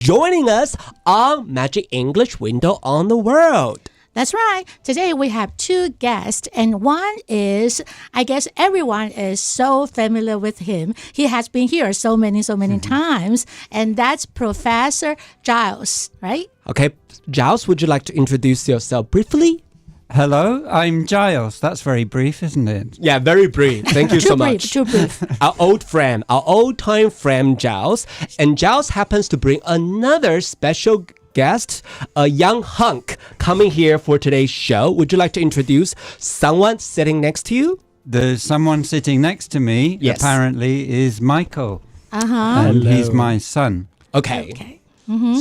joining us on Magic English Window on the World. That's right. Today we have two guests, and one is, I guess everyone is so familiar with him. He has been here so many times, and that's Professor Giles, right? Okay, Giles, would you like to introduce yourself briefly? Hello, I'm Giles. That's very brief, isn't it? Yeah, very brief. Thank you so much. Too brief. Our old-time friend Giles. And Giles happens to bring another special guest, a young hunk, coming here for today's show. Would you like to introduce someone sitting next to you? The someone sitting next to me, apparently, is Michael. And Hello. he's my son. Okay.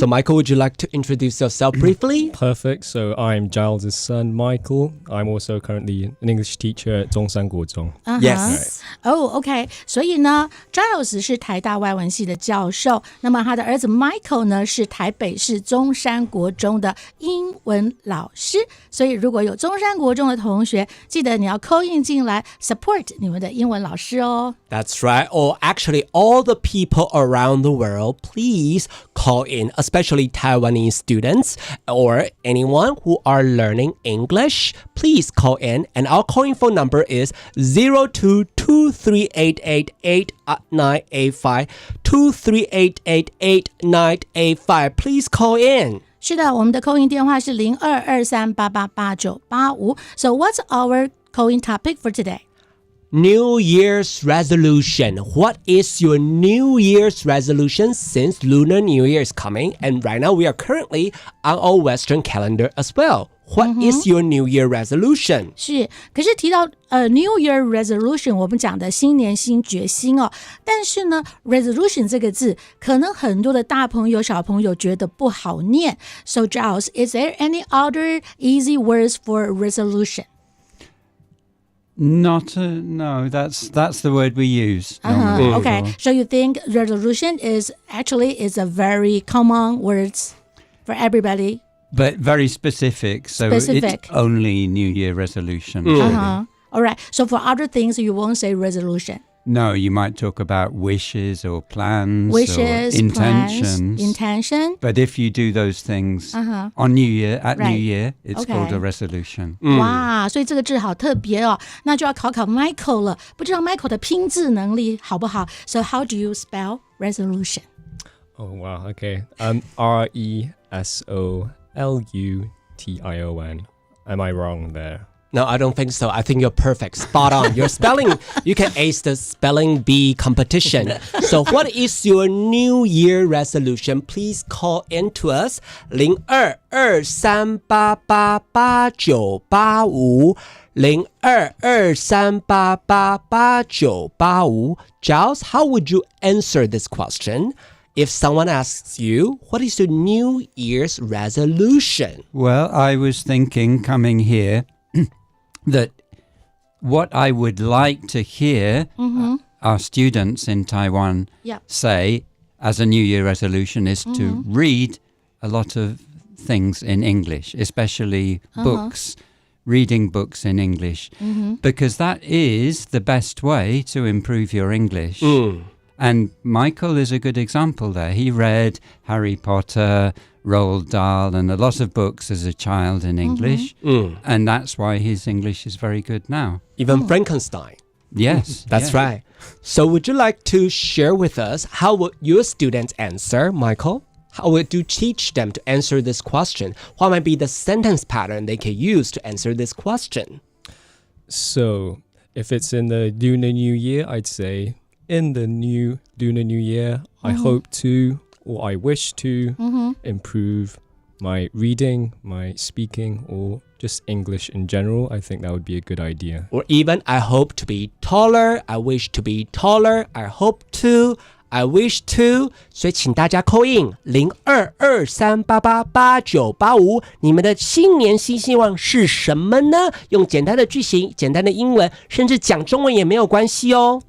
So Michael, would you like to introduce yourself briefly? Perfect. So I'm Giles' son, Michael. I'm also currently an English teacher at 中山国中. Yes. OK. 所以呢 Giles 是台大外文系的教授，那么他的儿子 Michael 呢是台北市中山国中的英文老师，所以如果有中山国中的同学，记得你要 call in 进来 support 你们的英文老师哦。That's right. Or actually, all the people around the world, please call in, especially Taiwanese students or anyone who are learning English. Please call in, and our calling phone number is 0223888985. 23888985. Please call in. 是的，我们的 call in 电话是0223888985。So what's our call in topic for today? New Year's resolution. What is your New Year's resolution since Lunar New Year is coming? And right now we are currently on our Western calendar as well. What is your New Year resolution? 是，可是提到New Year resolution， 我们讲的新年新决心哦。但是呢 ，resolution 这个字，可能很多的大朋友、小朋友觉得不好念。So Giles, is there any other easy words for resolution? No, that's the word we use. normally. Okay, so you think resolution is a very common words for everybody? But very specific, so it's only New Year resolution. All right, so for other things, you won't say resolution. No, you might talk about wishes or plans Wishes, or intentions. Intention. But if you do those things on New Year, at Right. New Year, it's Okay. called a resolution. 哇，所以这个字好特别哦，那就要考 Michael 了。不知道 Michael 的拼字能力好不好 ？So how do you spell resolution? Oh, wow. Okay. RESOLUTION. Am I wrong there? No, I don't think so. I think you're perfect. Spot on. Your spelling, you can ace the spelling bee competition. So what is your New Year resolution? Please call in to us. 0223888985 0223888985. Giles, how would you answer this question? If someone asks you, what is your New Year's resolution? Well, I was thinking coming here that what I would like to hear our students in Taiwan say as a New Year resolution is to read a lot of things in English, especially books, reading books in English, because that is the best way to improve your English. And Michael is a good example there. He read Harry Potter, Roald Dahl, and a lot of books as a child in English. And that's why his English is very good now. Even Frankenstein. Yes. That's right. So would you like to share with us how would your students answer, Michael? How would you teach them to answer this question? What might be the sentence pattern they can use to answer this question? So if it's in the Lunar New Year, I'd say, in the new Lunar New Year, I hope to, or I wish to, improve my reading, my speaking, or just English in general. I think that would be a good idea. Or even, I hope to be taller, I wish to be taller, I hope to, I wish to. 所以请大家 call in 0223888985，你们的新年新希望是什么呢？用简单的句型、简单的英文，甚至讲中文也没有关系哦。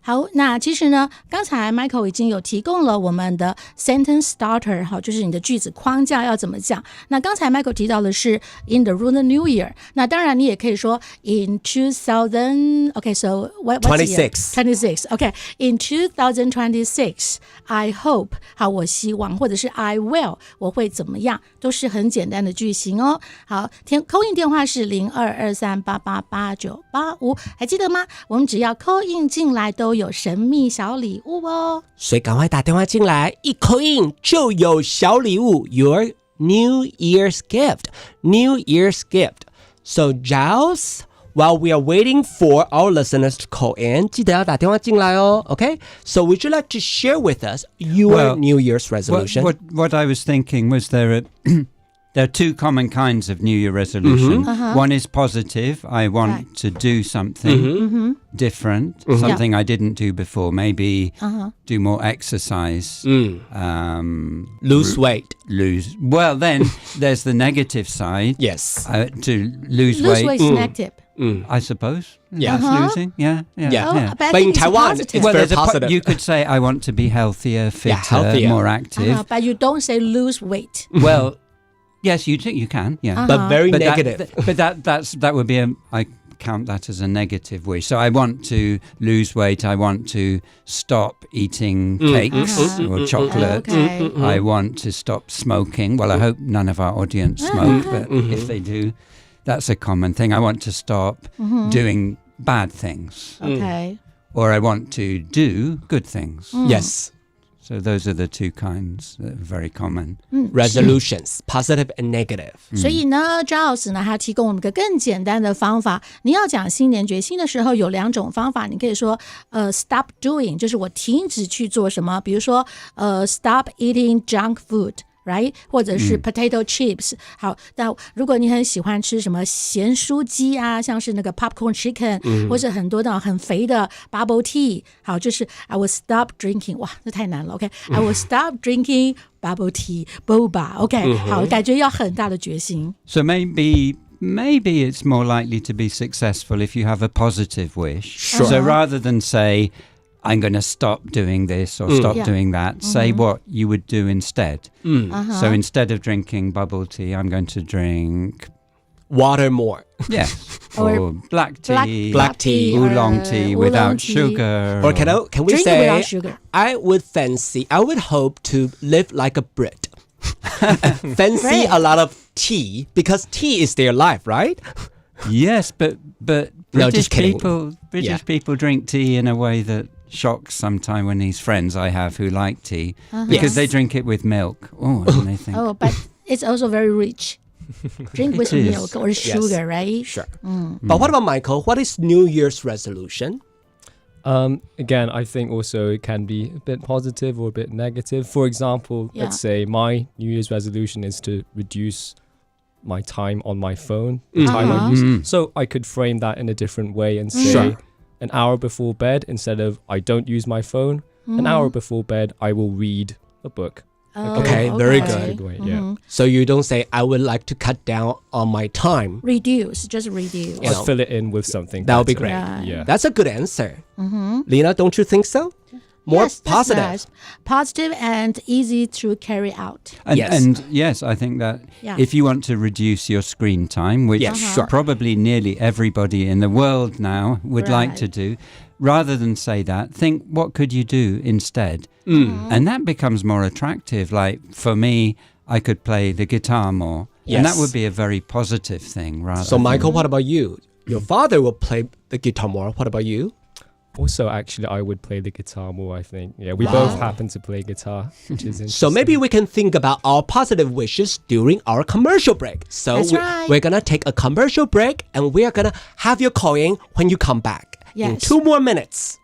好，那其实呢，刚才 Michael 已经有提供了我们的 sentence starter， 好，就是你的句子框架要怎么讲。那刚才 Michael 提到的是 in the Lunar New Year， 那当然你也可以说 in 2000， okay, so what's the year? 26. Okay, in 2026. 2026 I hope 好我希望或者是 I will 我会怎么样都是很简单的句型哦。好，call in 电话是0223888985，还记得吗？我们只要 call in 进来都有神秘小礼物哦，所以赶快打电话进来，一 call in 就有小礼物 Your New Year's gift So Giles, while we are waiting for our listeners to call in, 记得要打电话进来哦 Okay, so would you like to share with us your New Year's resolution? What I was thinking was there are two common kinds of New Year resolution. One is positive. I want to do something different, something I didn't do before. Maybe do more exercise. Lose weight. Well, then there's the negative side. Yes. To lose lose weight. weight is negative. I suppose. Yeah. That's losing. Yeah. But in Taiwan, it's very there's positive. you could say I want to be healthier, fitter, healthier. more active. But you don't say lose weight. Well, yes, you can. Yeah. But very negative. That would be I count that as a negative wish. So I want to lose weight. I want to stop eating cakes or chocolate. Okay. I want to stop smoking. Well, I hope none of our audience smoke, but if they do, that's a common thing. I want to stop doing bad things. Okay. Or I want to do good things. Yes. So those are the two kinds that are very common. Resolutions, positive and negative. 所以呢 Giles 呢他提供我们一个更简单的方法，你要讲新年决心的时候有两种方法，你可以说stop doing 就是我停止去做什么，比如说stop eating junk food。Right? 或者是 potato chips、好，那如果你很喜欢吃什么咸酥鸡啊，像是那个 popcorn chicken、或者很多那种很肥的 bubble tea， 好，就是 I will stop drinking， 哇，这太难了 OK，I will stop drinking bubble tea boba OK，好，感觉要很大的决心。 So maybe it's more likely to be successful if you have a positive wish. Sure. So rather than say I'm going to stop doing this or stop doing that, say what you would do instead. So instead of drinking bubble tea, I'm going to drink Water more. yes, Or black tea, black tea, oolong tea oolong without tea. sugar. Or can we Drink it say without sugar. I would hope to live like a Brit. Fancy Great. a lot of tea because tea is their life, right? Yes, but No, British just kidding. people drink tea in a way that shocks sometimes when these friends I have who like tea because they drink it with milk. Oh, and they think Oh, but it's also very rich. Drink with It is. milk or sugar, right? Sure. But what about Michael? What is New Year's resolution? Again, I think also it can be a bit positive or a bit negative. For example, let's say my New Year's resolution is to reduce my time on my phone, the time I use. So I could frame that in a different way and say an hour before bed, instead of I don't use my phone, an hour before bed, I will read a book. Okay, very That's a good. good way, yeah. So you don't say, I would like to cut down on my time. Just reduce. You know, I'll fill it in with something that would be better. great. Yeah. That's a good answer. Lina, don't you think so? More Yes, that's positive. nice. Positive and easy to carry out. And yes, I think that if you want to reduce your screen time, which probably nearly everybody in the world now would like to do, rather than say that, think what could you do instead? And that becomes more attractive. Like for me, I could play the guitar more. And that would be a very positive thing. So Michael, what about you? Your father will play the guitar more. What about you? Also, actually, I would play the guitar more, I think. Yeah, we both happen to play guitar, which is interesting. So maybe we can think about our positive wishes during our commercial break. So That's right. we're going to take a commercial break and we are going to have your call in when you come back in Yes. 2 more minutes.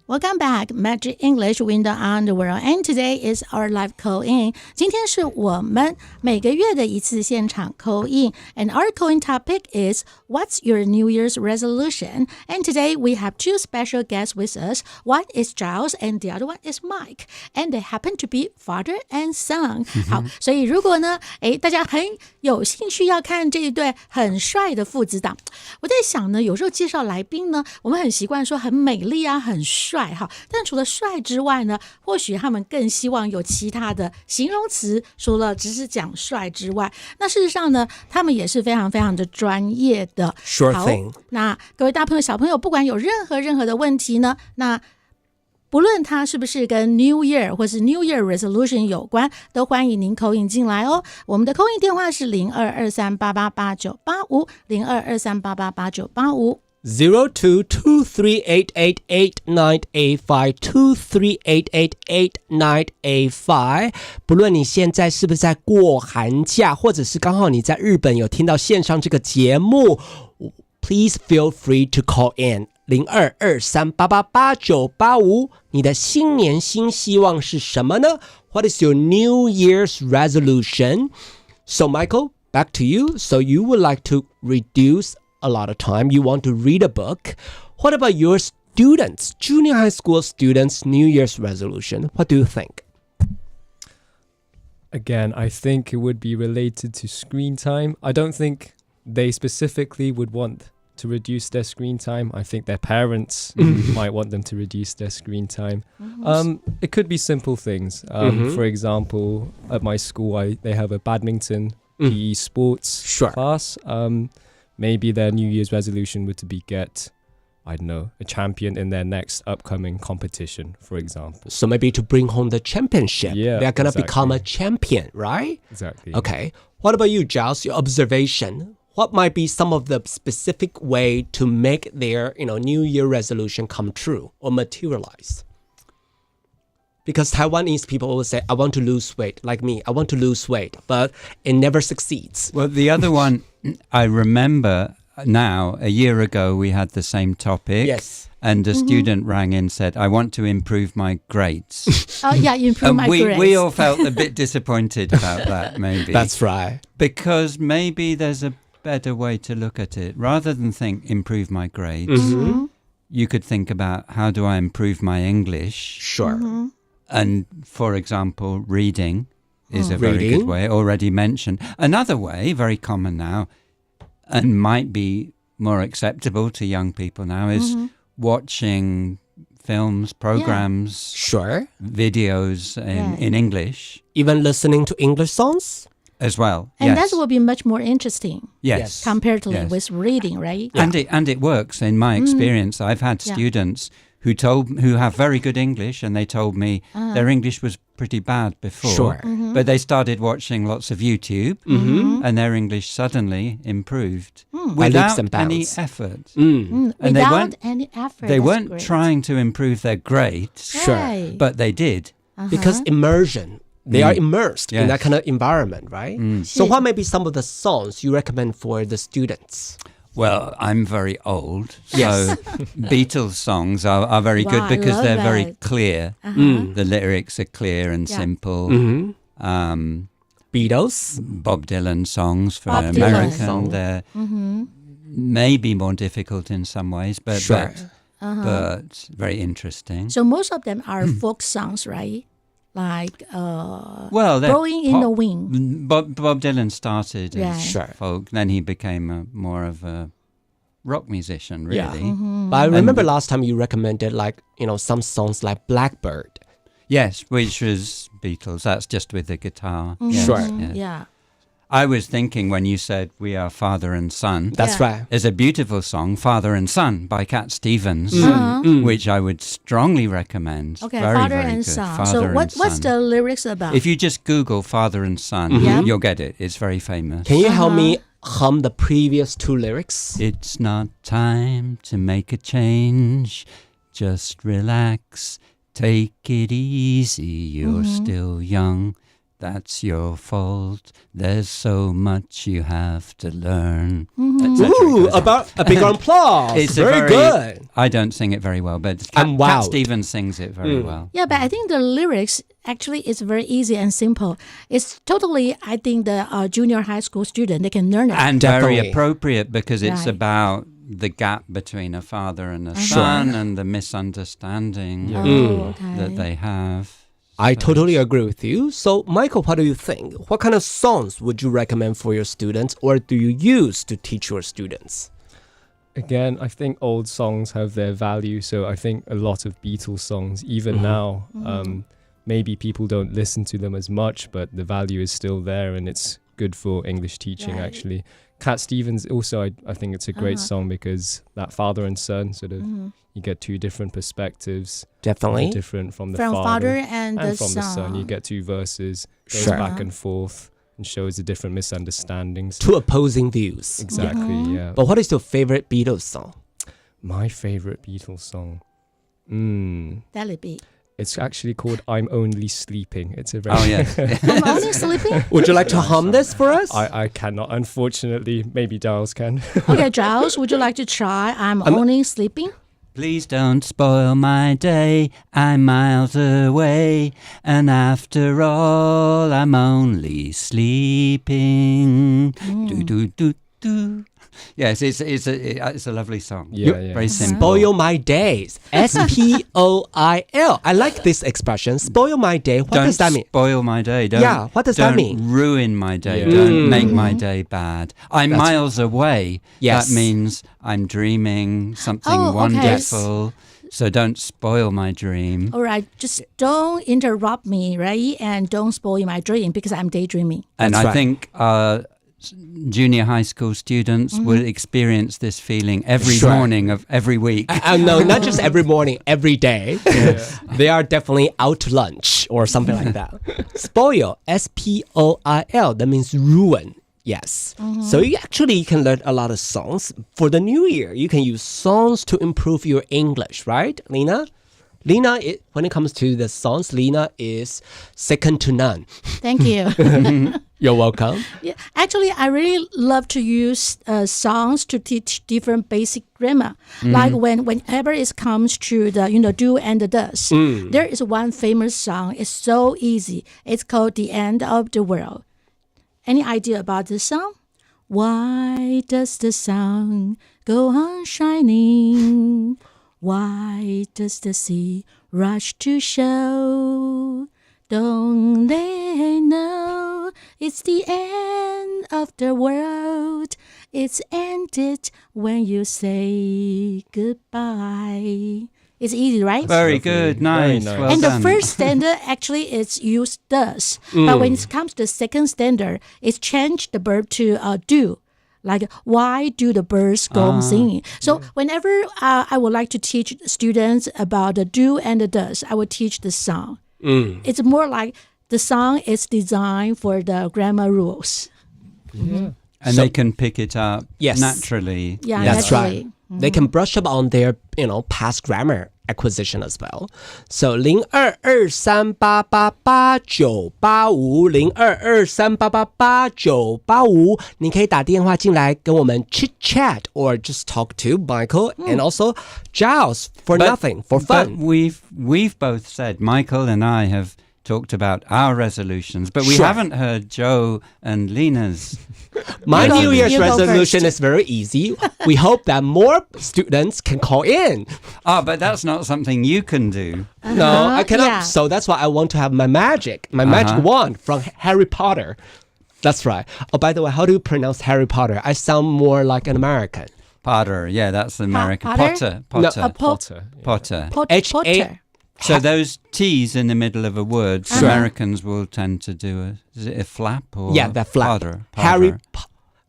Welcome back, Magic English Window on the World. And today is our live call-in. 今天是我们每个月的一次现场 call-in. And our call-in topic is, what's your New Year's resolution? And today we have two special guests with us. One is Giles and the other one is Mike. And they happen to be father and son. 好，所以如果呢，大家很有兴趣要看这一对很帅的父子档，我在想呢，有时候介绍来宾呢，我们很习惯说很美丽啊，很帅哈，但除了帅之外呢，或许他们更希望有其他的形容词，除了只是讲帅之外，那事实上呢，他们也是非常非常的专业的。Sure thing. 那各位大朋友小朋友，不管有任何的问题呢，那不论它是不是跟 New Year 或是 New Year Resolution 有关，都欢迎您call in进来哦。我们的call in电话是0223888985 0223888985。0223888985 不论你现在是不是在过寒假，或者是刚好你在日本有听到线上这个节目， Please feel free to call in 0223888985。你的新年新希望是什么呢？ What is your New Year's resolution? So Michael, back to you. So you would like to reduce a lot of time. You want to read a book. What about your students, junior high school students' New Year's resolution? What do you think? Again, I think it would be related to screen time. I don't think they specifically would want to reduce their screen time. I think their parents might want them to reduce their screen time. It could be simple things. For example, at my school, they have a badminton PE sports class. Maybe their New Year's resolution would to be get, I don't know, a champion in their next upcoming competition, for example. So maybe to bring home the championship. Yeah, they're going to exactly. become a champion, right? Exactly. Okay. What about you, Giles? Your observation. What might be some of the specific way to make their, New Year resolution come true or materialize? Because Taiwanese people always say, I want to lose weight, like me. I want to lose weight, but it never succeeds. Well, the other one, I remember now, a year ago, we had the same topic. Yes. And a student rang in and said, I want to improve my grades. Oh, yeah, improve my grades. We all felt a bit disappointed about that, maybe. That's right. Because maybe there's a better way to look at it. Rather than think, improve my grades, you could think about, how do I improve my English? Sure. And, for example, reading is a very good way, already mentioned. Another way, very common now, and might be more acceptable to young people now, is watching films, programs, videos in English. Even listening to English songs? As well, and that will be much more interesting. Yes. Comparatively with reading, right? Yeah. And it works. In my experience, I've had students who have very good English, and they told me their English was pretty bad before. But they started watching lots of YouTube, and their English suddenly improved without any effort. And without any effort. They weren't trying to improve their grades, but they did. Because immersion. They are immersed in that kind of environment, right? So what may be some of the songs you recommend for the students? Well, I'm very old, so Beatles songs are very good because they're very clear. The lyrics are clear and simple. Beatles? Bob Dylan songs for American. They're maybe more difficult in some ways, but very interesting. So most of them are folk songs, right? Like Blowing in the Wind. Bob Dylan started as folk, then he became more of a rock musician, really. But I remember last time you recommended some songs like Blackbird. Yes, which was Beatles. That's just with the guitar. Yeah. I was thinking when you said We Are Father and Son. That's right. There's a beautiful song, Father and Son, by Cat Stevens, which I would strongly recommend. Okay, very, Father very and good. Son. Father So and what's Son. the lyrics about? If you just Google Father and Son, you'll get it. It's very famous. Can you help me hum the previous two lyrics? It's not time to make a change. Just relax. Take it easy. You're still young. that's your fault. There's so much you have to learn. Ooh, about a big applause. It's very good. I don't sing it very well, but I'm Cat wowed. Stevens sings it very well. Yeah, but I think the lyrics actually is very easy and simple. It's totally, I think, the junior high school student, they can learn it. And Definitely. very appropriate because it's Right. about the gap between a father and a son and the misunderstanding that they have. I totally agree with you. So, Michael, what do you think? What kind of songs would you recommend for your students or do you use to teach your students? Again, I think old songs have their value. So I think a lot of Beatles songs, even now, maybe people don't listen to them as much, but the value is still there and it's good for English teaching, Right. actually. Cat Stevens also, I think it's a great song because that father and son sort of, you get two different perspectives. Definitely. Different from the From father father and the from the son. You son. get two verses, goes Sure. back and forth and shows the different misunderstandings. Two opposing views. Exactly, yeah. But what is your favorite Beatles song? My favorite Beatles song. That'll be. It's actually called I'm Only Sleeping. It's a very Oh, yeah. I'm only sleeping? Would you like to hum this for us? I cannot, unfortunately. Maybe Giles can. Okay, Giles, would you like to try I'm only sleeping? Please don't spoil my day. I'm miles away, and after all, I'm only sleeping. Do do do do. Yes, it's a lovely song. Yeah. Very simple. Spoil my days. S-P-O-I-L. I like this expression. Spoil my day. What Don't does that mean? spoil my day. What does that mean? Don't ruin my day. Yeah. Don't make my day bad. I'm miles away. Yes. That means I'm dreaming something Oh, okay. wonderful. So don't spoil my dream. All right, just don't interrupt me, right? And don't spoil my dream because I'm daydreaming. And That's I right. think junior high school students will experience this feeling every Sure. morning of every week. No, not just every morning, every day. They are definitely out to lunch or something like that. Spoil, S-P-O-I-L, that means ruin. Yes. So you actually can learn a lot of songs. For the new year, you can use songs to improve your English, right, Lina? Lina, when it comes to the songs, Lina is second to none. Thank you. You're welcome. Yeah, actually, I really love to use songs to teach different basic grammar. Like whenever it comes to the do and the does. There is one famous song. It's so easy. It's called "The End of the World." Any idea about this song? Why does the sun go on shining? Why does the sea rush to show? Don't they know it's the end of the world? It's ended when you say goodbye. It's easy, right? Very good. Nice. Very nice. Well And done. the first standard actually is use does. But when it comes to the second standard, it's changed the verb to do. Like, why do the birds go on singing? So whenever I would like to teach students about the do and the does, I would teach the song. It's more like the song is designed for the grammar rules. And they can pick it up Yes. naturally. Yeah, That's naturally. right. They can brush up on their, past grammar acquisition as well. So 0223888985，0223888985，你可以打电话进来跟我们 chit chat or just talk to Michael and also Giles for nothing, for But fun. we've both said, Michael and I have talked about our resolutions, but we Sure. haven't heard Joe and Lina's. My You go- New Year's you go resolution first. is very easy. We hope that more students can call in. But that's not something you can do. No, I cannot. yeah. So that's why I want to have my magic wand from Harry Potter. That's right. Oh, by the way, how do you pronounce Harry Potter? I sound more like an American. Potter, yeah, that's American. Potter? Potter. No, Potter. Yeah. Potter. H-A- Potter. So those T's in the middle of a word, Americans will tend to do is it a flap or Yeah, the flap. Potter?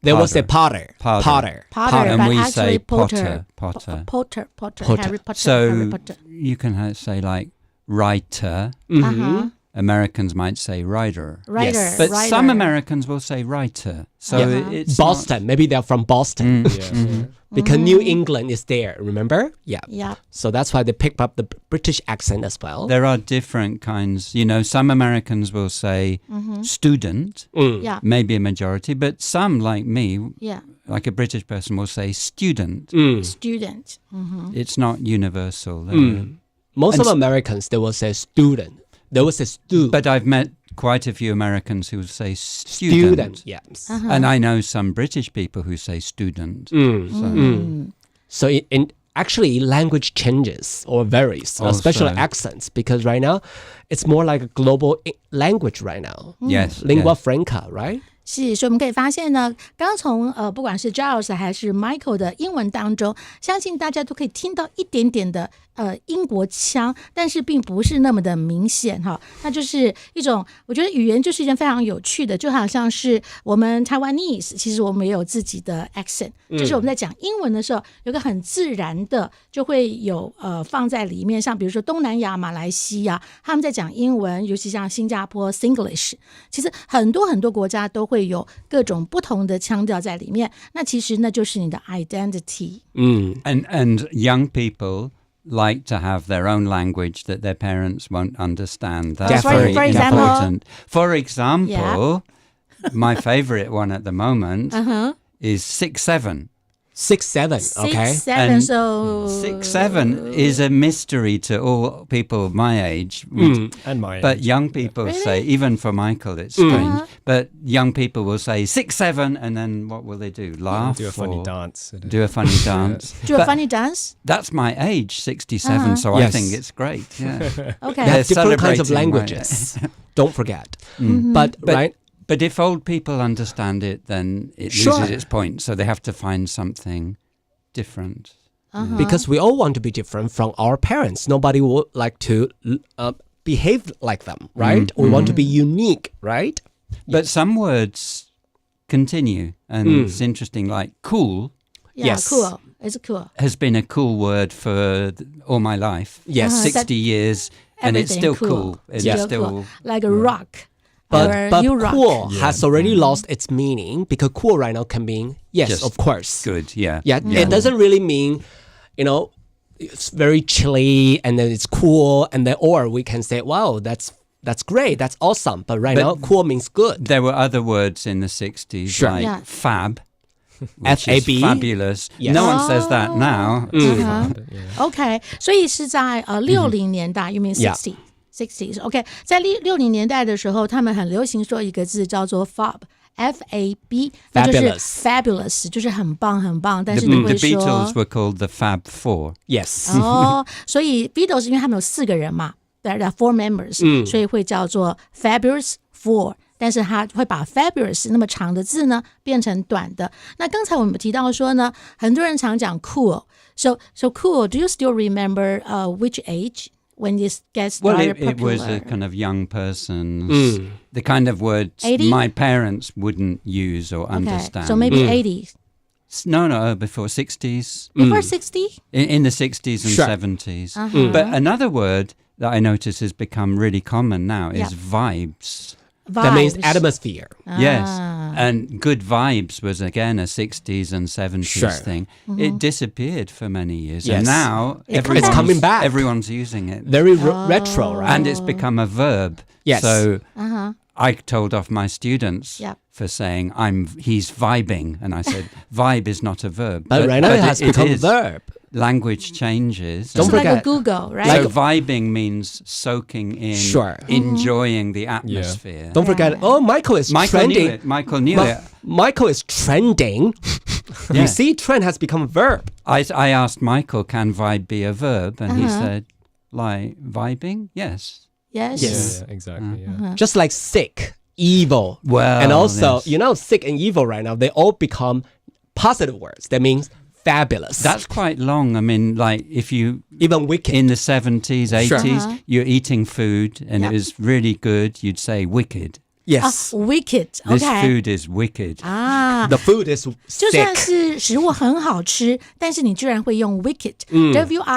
They will say Potter. Potter. Potter. Potter, And but we actually say Potter. Potter. Potter. Potter. Harry Potter. So Harry Potter. you can say like writer, Uh-huh. Americans might say rider. Rider, But rider. some Americans will say writer. So it's Boston, maybe they're from Boston. Because New England is there, remember? Yeah. Yeah. So that's why they picked up the British accent as well. There are different kinds. You know, some Americans will say student, Yeah. maybe a majority, but some, like me, Yeah. like a British person, will say student. Student. It's not universal. Most of Americans, they will say student. They will say student. But I've met quite a few Americans who say student. Yes. And I know some British people who say student. So actually, language changes or varies, especially accents, because right now, it's more like a global language right now. Yes. Lingua franca, right? 是，所以我们可以发现呢，刚从不管是 Giles 还是 Michael 的英文当中，相信大家都可以听到一点点的英国腔，但是并不是那么的明显哈。那就是一种，我觉得语言就是一件非常有趣的，就好像是我们 Taiwanese， 其实我们也有自己的 accent， 就是我们在讲英文的时候，有个很自然的就会有放在里面，像比如说东南亚、马来西亚，他们在讲英文，尤其像新加坡 Singlish， 其实很多很多国家都会有各种不同的腔调在里面，那其实那就是你的 identity。And young people like to have their own language that their parents won't understand. That's very For example? important. For example, my favorite one at the moment is 6-7. 6-7, okay? 6-7, And so 6-7 is a mystery to all people my age. And my But age. young people say, even for Michael, it's strange. But young people will say 6-7, and then what will they do? Laugh? Do a funny or dance. Do a funny dance. do a But funny dance. that's my age, 67, so I Yes. think it's great. Yeah. Okay. They have They're different kinds of celebrating my- languages. Don't forget. But, right? But if old people understand it, then it Sure. loses its point. So they have to find something different. Because we all want to be different from our parents. Nobody would like to behave like them, right? We want to be unique, right? But some words continue, and it's interesting, like cool Yeah, Yes. cool. It's cool. has been a cool word for all my life. Yes. 60 years, and it's Everything still cool. It's Still still cool. Like a rock. or But you rock. cool has already lost its meaning because cool right now can mean, yes, Just of course. good. Yeah. Yeah, it doesn't really mean, it's very chilly and then it's cool and then, or we can say, wow, that's great, that's awesome. But right now, cool means good. There were other words in the 60s, Sure. like Yeah. fab. Which F-A-B? is fabulous. Yes. No one says that now. OK， 所以是在60年代，you mean Yeah. 60s OK， 在60年代的时候，他们很流行说一个字叫做 FAB， 那就是 fabulous， 就是很棒很棒，但是你 The 会 Beatles 说 were called the Fab Four. Yes. 所以 Beatles 因为他们有4个人嘛，there are 4 members，所以会叫做 Fabulous Four。但是他会把 fabulous 那么长的字呢变成短的。那刚才我们提到说呢，很多人常讲 cool。So cool. Do you still remember which age when this gets started Well, it was a popular? kind of young person's, the kind of words 80? my parents wouldn't use or understand. So maybe 80s. No, before 60s. Before 60? In the 60s and Sure. 70s. But another word that I notice has become really common now is vibes. That means Vibes. atmosphere. Yes. And good vibes was again a 60s and 70s Sure. thing. It disappeared for many years. Yes. And now It's coming back. everyone's using it. Very retro, right? And it's become a verb. Yes. So I told off my students Yep. for saying he's vibing. And I said, vibe is not a verb. But right now it has become a is. verb. Language changes. Don't It's like a forget. Google, right? So vibing means soaking in, Sure. enjoying the atmosphere. Don't forget, Michael is Michael trending. knew it. Michael knew it. Michael is trending. Yeah. You see, trend has become a verb. I asked Michael, can vibe be a verb? And he said, like, vibing? Yes. Yes. Yes. Yeah, exactly. Yeah. Just like sick, evil. Well, and also, yes. sick and evil right now, they all become positive words. That means fabulous. That's quite long. I mean, like, if you... even wicked. In the 70s, 80s, Sure. you're eating food and Yep. it was really good, you'd say wicked. Yes. Wicked. This OK. food is wicked. The food is 就算 sick. 是食物很好吃，但是你居然会用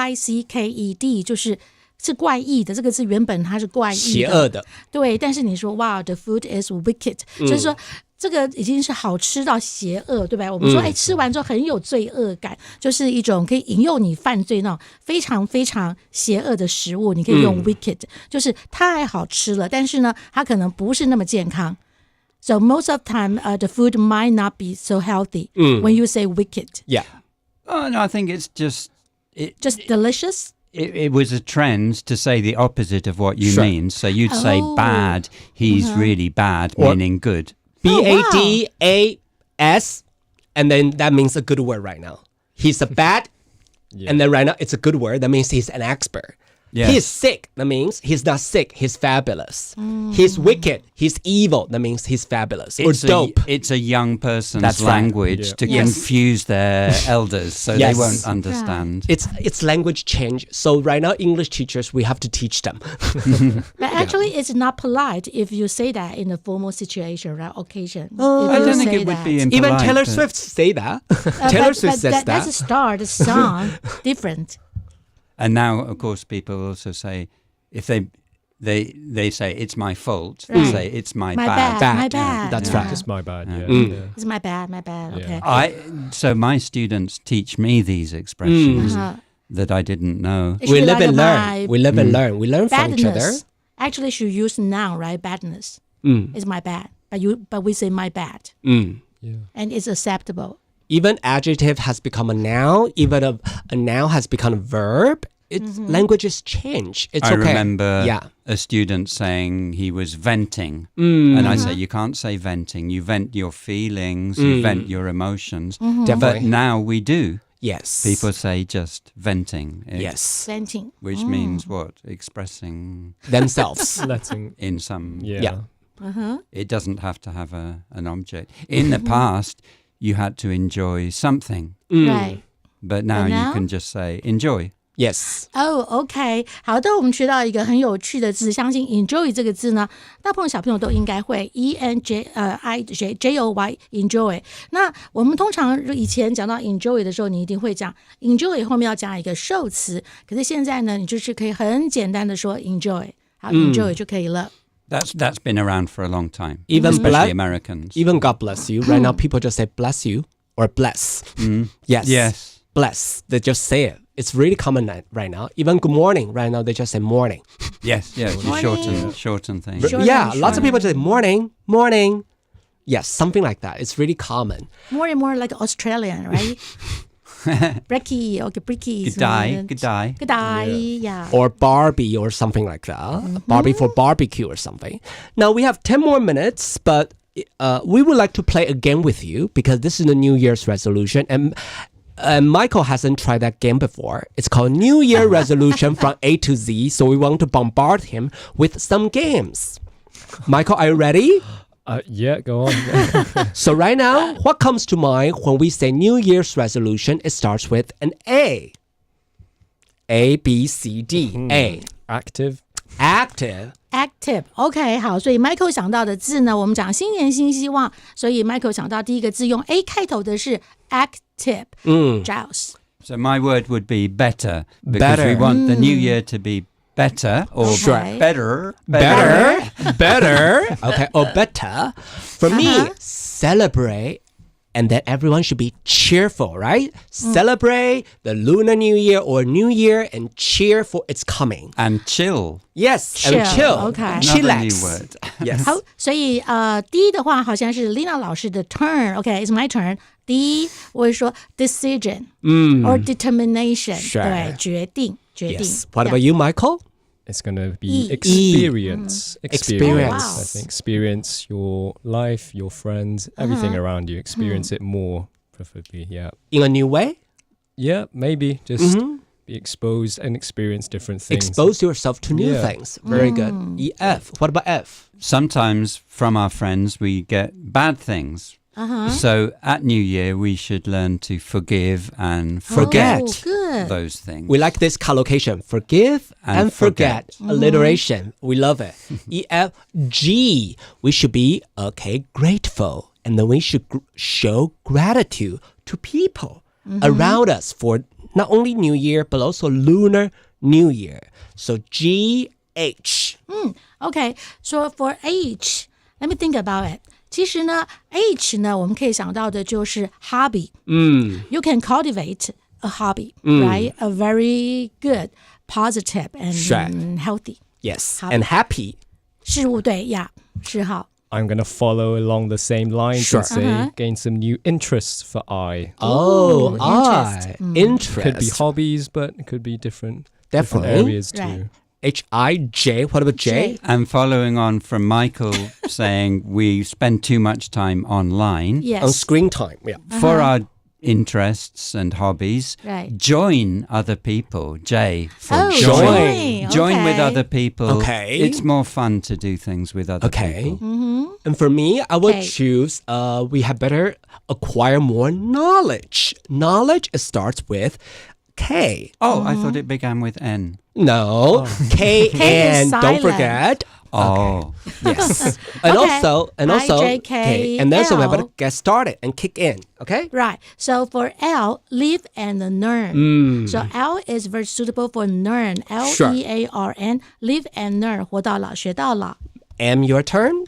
wicked，W-I-C-K-E-D，就是是怪异的，这个字原本它是怪异的，邪恶的。对，但是你说哇 the food is wicked，就是说这个已经是好吃到邪恶，对吧？我们说吃完之后很有罪恶感，就是一种可以引诱你犯罪那种非常非常邪恶的食物，你可以用 wicked，就是太好吃了，但是呢它可能不是那么健康。So most of the time, the food might not be so healthy when you say wicked. Yeah. Oh, no, I think it's just delicious. It was a trend to say the opposite of what you mean. So you'd say bad, he's really bad, meaning good. BADAS, and then that means a good word right now. He's a bad, and then right now it's a good word. That means he's an expert. Yes. He's sick. That means he's not sick. He's fabulous. He's wicked. He's evil. That means he's fabulous. Or dope. It's a young person's That's right. language to confuse their elders so they won't understand. It's language change. So right now, English teachers, we have to teach them. But actually, it's not polite if you say that in a formal situation, right? Occasion. I don't think it would be impolite. Even Taylor Swift say that. Taylor Swift says that. That's a star, the song, different. And now, of course, people also say, if they say it's my fault, Right. they say it's my bad. My bad. That's Yeah. right. It's my bad. Yeah. It's my bad, okay. So my students teach me these expressions that I didn't know. It We should be live like and learn. We live and learn. We learn from each other. badness. Actually, should use noun, right? Badness. It's my bad. But we say my bad. Yeah. And it's acceptable. Even adjective has become a noun. Even a noun has become a verb. Languages change. It's I okay. remember a student saying he was venting. And I say, you can't say venting. You vent your feelings. You vent your emotions. Definitely. But now we do. Yes. People say just venting. Yes. Venting. Which means what? Expressing Themselves. Letting. in some... Yeah. It doesn't have to have an object. In the past, you had to enjoy something. Right. But now now? you can just say enjoy. Yes. OK， 好的，我们学到一个很有趣的字，相信 enjoy 这个字呢，大部分小朋友都应该会 ENJOY enjoy。那我们通常以前讲到 enjoy 的时候，你一定会讲 enjoy 后面要加一个受词，可是现在呢，你就是可以很简单的说 enjoy， 好 enjoy 就可以了。That's been around for a long time, Even especially Americans. Even God bless you. Right now, people just say bless you or bless. Yes. Yes. Bless. They just say it. It's really common right now. Even good morning. Right now, they just say morning. Yes, you shorten things. Yeah, lots of people say morning, morning. Yes, something like that. It's really common. More and more like Australian, right? Brekkie, okay, Brekkie. Good day, good day. Good day, yeah. Or Barbie or something like that. Barbie for barbecue or something. Now, we have 10 more minutes, but we would like to play a game with you because this is the New Year's resolution. And Michael hasn't tried that game before. It's called New Year Resolution from A to Z. So we want to bombard him with some games. Michael, are you ready? Yeah, go on. So right now, what comes to mind when we say New Year's resolution? It starts with an A. A, B, C, D. A. Active. Active, OK， 好，所以 Michael 想到的字呢，我们讲新年新希望，所以 Michael 想到第一个字用 A 开头的是 active。Giles. So my word would be better because we want the new year to be better or Okay. better. Okay, or better. For me, celebrate. And then everyone should be cheerful, right? Celebrate the Lunar New Year or New Year and cheer for its coming. And chill. Yes, Chill, and chill. okay. Another new Chillax. word. Yes. 好，所以第一的话好像是 Lina 老师的 turn，OK， it's my turn。第一，我会说 decision or determination， Sure. 对，决定。Yes. What about you, Michael? It's going to be E. experience. Experience. Oh, wow. I think experience your life, your friends, everything around you. Experience it more, preferably. Yeah. In a new way? Yeah, maybe just be exposed and experience different things. Expose yourself to new Yeah. things. Very good. EF. What about F? Sometimes from our friends we get bad things. So at New Year we should learn to forgive and forget Oh, good. those things. We like this collocation. Forgive and forget. Alliteration. We love it. EF. G. We should be, grateful. And then we should show gratitude to people around us for not only New Year, but also Lunar New Year. So GH. Okay, so for H, let me think about it. 其实呢 H 呢我们可以想到的就是 hobby. You can cultivate a hobby, right? A very good, positive and healthy. Yes, hobby. and happy. 事物对呀，嗜好。I'm going to follow along the same lines Sure. and say gain some new interests for I. Oh, interest. Could be hobbies, but it could be different Definitely. areas too. Right. H-I-J. What about J? And following on from Michael saying we spend too much time online, Yes. On screen time. Yeah. for our interests and hobbies, Right. join other people. J for Oh, join. Join with Okay. other people. Okay. It's more fun to do things with other Okay. people. And for me, I would Okay. choose we have better acquire more knowledge. Knowledge starts with K. Oh, I thought it began with N. No. K K is and don't silent. forget. Oh. Yes. And Okay. also I-J-K-L. and then so we better get started and kick in. Okay? Right. So for L, live and learn. So L is very suitable for learn. L-E-A-R-N. Live and learn. 活到老，学到老。 M, your turn.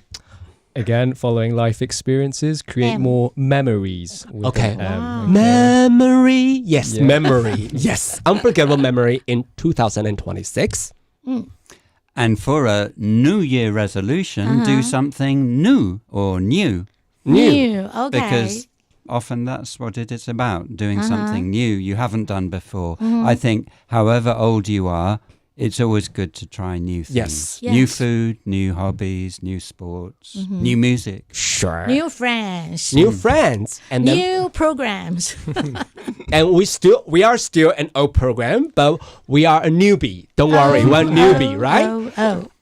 Again, following life experiences, create M. more memories. With Okay. an M. Wow. Memory. Yes, Yeah. memory. Yes. Unforgettable memory in 2026. And for a New Year resolution, do something new or new. New. Okay. Because often that's what it is about, doing something new you haven't done before. I think however old you are, it's always good to try new things. Yes. New Yes. food, new hobbies, new sports, new music. Sure. New friends. New friends. And then New programs. and we are still an old program, but we are a newbie. Don't worry, we're a newbie, right?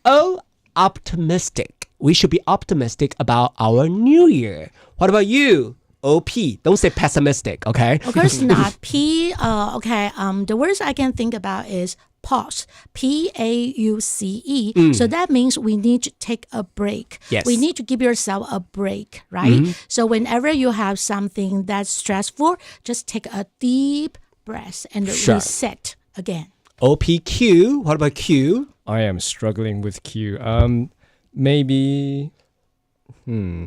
Oh. Optimistic. We should be optimistic about our new year. What about you? OP. Don't say pessimistic, okay? Of course not. P. Okay. The words I can think about is pause. P-A-U-C-E. So that means we need to take a break. Yes. We need to give yourself a break, right? So whenever you have something that's stressful, just take a deep breath and Sure. reset again. OPQ. What about Q? I am struggling with Q. Maybe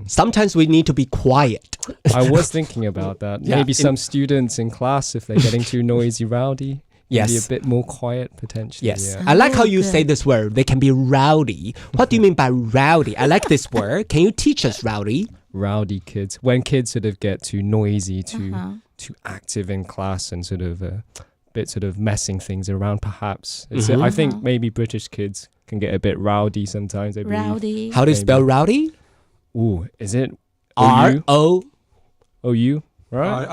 Sometimes we need to be quiet. I was thinking about that. Yeah, Maybe some students in class, if they're getting too noisy, rowdy, Yes. maybe a bit more quiet potentially. Yes. Yeah. I like how you good. say this word. They can be rowdy. What do you mean by rowdy? I like this word. Can you teach us rowdy? Rowdy kids. When kids sort of get too noisy, too active in class and sort of bit sort of messing things around perhaps. I think maybe British kids can get a bit rowdy sometimes. I believe. Rowdy. How do you spell rowdy? Ooh, is it R-O. O-U? Right?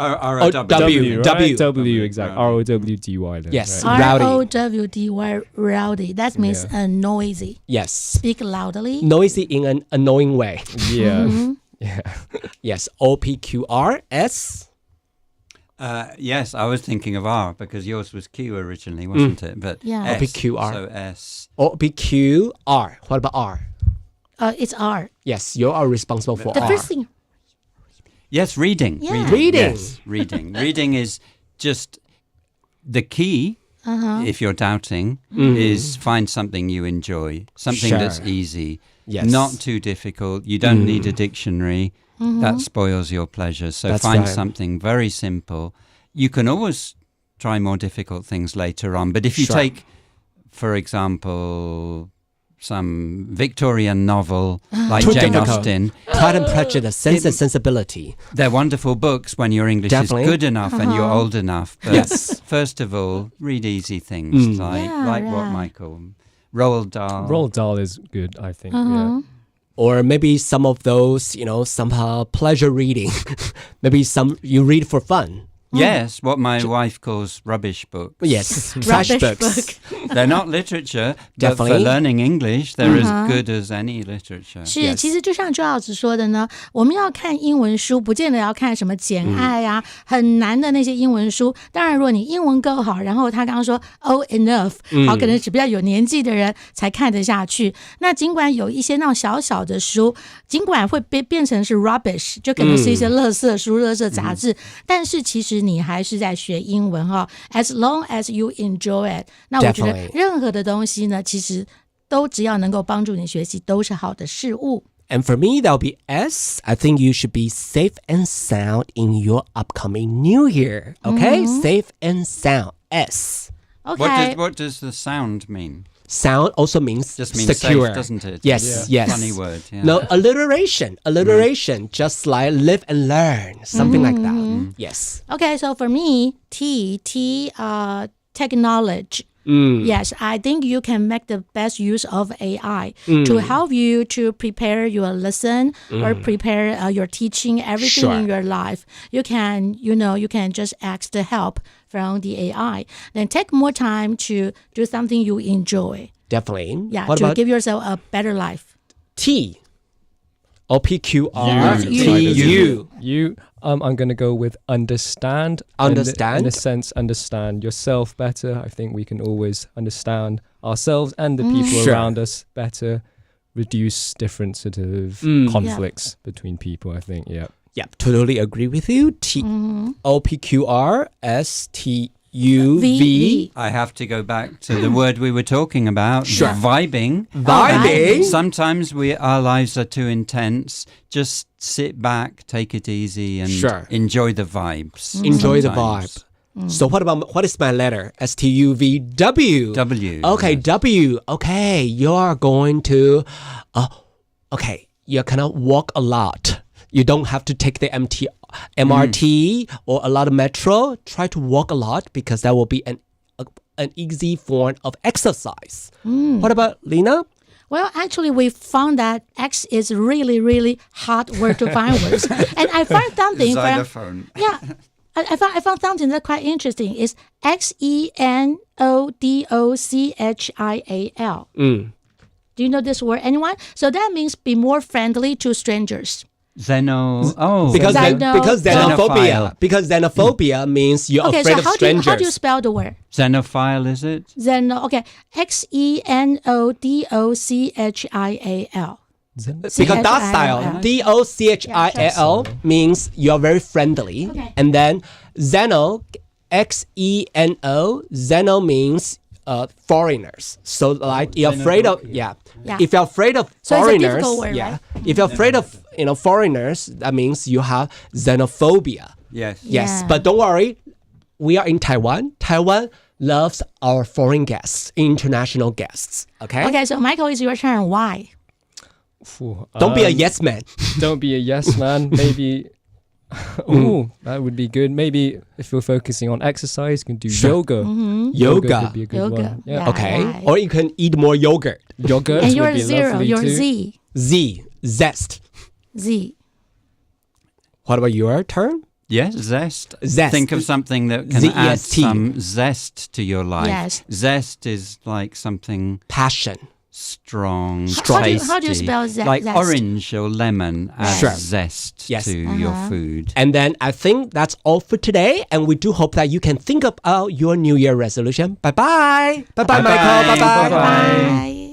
W, right? W. W, exactly. R-O-W-D-Y. then, Yes. right? Rowdy. R-O-W-D-Y. Rowdy. That means noisy. Yes. Speak loudly. Noisy in an annoying way. Yeah. Yeah. Yes. O-P-Q-R-S. Yes, I was thinking of R because yours was Q originally, wasn't it? But Yeah. S, OPQR. so S. O-P-Q-R. What about R? It's R. Yes, you are responsible for The R. first thing. Yes, reading. Yeah. Reading. Yes, reading. Reading is just the key, if you're doubting, is find something you enjoy, something Sure. that's easy, Yes. not too difficult. You don't need a dictionary. That spoils your pleasure. So That's find right. something very simple. You can always try more difficult things later on. But if you Sure. take, for example, some Victorian novel like Too Jane difficult. Austen, Pride and Prejudice, Sense and Sensibility. they're wonderful books when your English Definitely. is good enough and you're old enough. But Yes. first of all, read easy things like what right. Michael, Roald Dahl. Roald Dahl is good, I think. Yeah. Or maybe some of those, some pleasure reading. Maybe some you read for fun. Yes, what my wife calls rubbish books. Yes, trash Rubbish books. They're not literature, but for Definitely. learning English, they're as good as any literature. 是 Yes. 其实就像周老师说的呢，我们要看英文书，不见得要看什么简爱啊，很难的那些英文书。当然，如果你英文够好，然后他刚刚说 oh enough，好，可能是比较有年纪的人才看得下去。那尽管有一些那种小小的书，尽管会变成是 rubbish，就可能是一些垃圾书、垃圾杂志，但是其实你还是在学英文哈。As long as you enjoy it， 那我觉得任何的东西呢，其实都只要能够帮助你学习，都是好的事物。And for me, that'll be S. I think you should be safe and sound in your upcoming new year. Okay? Safe and sound. S. Okay. What does the sound mean? Sound also means Just means secure. safe, doesn't it? Yes, Yeah. yes. Funny word. Yeah. No, alliteration. Just like live and learn. Something like that. Yes. Okay, so for me, T, technology. Yes, I think you can make the best use of AI to help you to prepare your lesson or prepare your teaching, everything in your life. You can just ask the help from the AI. Then take more time to do something you enjoy. Definitely. Yeah, What to about give yourself a better life. T? OPQRTU. You. I'm going to go with understand. Understand? In a sense, understand yourself better. I think we can always understand ourselves and the people around us better. Reduce different sort of conflicts between people, I think. Yeah. Yep, totally agree with you. OPQRSTUV. I have to go back to the word we were talking about. Sure. Vibing. Vibing. Sometimes our lives are too intense. Just sit back, take it easy, and enjoy the vibes. Enjoy sometimes. the vibe. So what is my letter? STUV? W. Okay, yes. W. Okay, you are going to, you're gonna walk a lot. You don't have to take the MRT or a lot of metro. Try to walk a lot because that will be an easy form of exercise. What about Lina? Well, actually, we found that X is really, really hard word to find words. And I found something. Xylophone. Yeah. I found something that's quite interesting. It's XENODOCHIAL. Do you know this word, anyone? So that means be more friendly to strangers. Because Xenophile. Because xenophobia means you're afraid of strangers. Okay, so how do you spell the word? Xenophile, is it? Okay. XENODOCHIAL. Because docile, DOCHIAL means you're very friendly. Okay. And then Xeno, Xeno means foreigners. So like you're afraid of if you're afraid of So foreigners, it's a difficult word, right? If you're afraid of foreigners, that means you have xenophobia. Yes. Yes, Yeah. but don't worry, we are in Taiwan. Taiwan loves our foreign guests, international guests. Okay. Okay, so Michael, it's your turn. Why? Don't be a yes man. Don't be a yes man. Maybe. Oh, that would be good. Maybe if you're focusing on exercise, you can do yoga. Yoga. Could be a good Yoga. one. Yeah. Yeah. Okay. Right. Or you can eat more yogurt. Yogurt And would you're be zero. lovely You're too. Z. Zest. Z. What about your turn? Yes, zest. Zest. Think of something that can add Z-E-S-T. some zest to your life. Yes. Zest is like something Passion. strong, How do you spell zest? like zest? orange or lemon adds Sure. zest Yes. to your food. And then I think that's all for today. And we do hope that you can think about your New Year resolution. Bye-bye. Bye-bye, Michael. Bye-bye. Bye-bye. Bye.